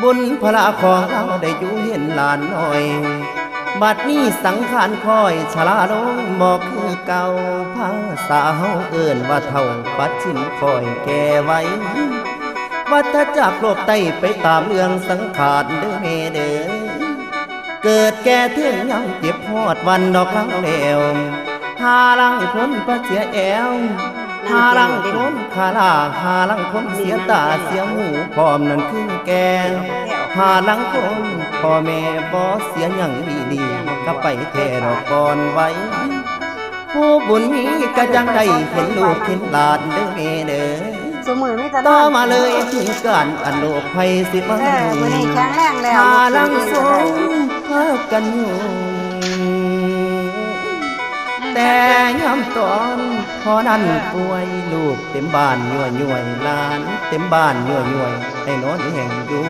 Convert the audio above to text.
บุญพระของเราได้อยู่เห็นหลานน้อยบัดนี้สังขารคอยชราลงบอกคือเก่าภาษาเฮาเอิ้นว่าเท่าปัดชิมคอยแก่ไว้วัฏจักรโลกไต้ไปตามเรื่องสังขารเด้อเมเด้อเกิดแก่เที่ยงยังเจ็บพอดวันดอกลังแล้วหาลังคนประเสียแอวหาลังคนขาลาหาลังคนเสียตาเสียหูพร้อมนั่นคือแก่หาลังคนพ่อแม่บ่เสียหยังดีๆก็ไปแท่ดอกก่อนไว้ผู้บุญมีก็จังได้เห็นลูกเห็นหลานเด้อแม่เด้อสมือไม่ตลอดต่อมาเลยถึงการอันโลกภัยสิมามื้อนี้แข็งแรงแล้วหาลังสงพากันอยู่แต่ยามตอนพอนั้นป่วยลูกเต็มบ้านย่วยหลานเต็มบ้านย่วยให้นอนแห่งอยู่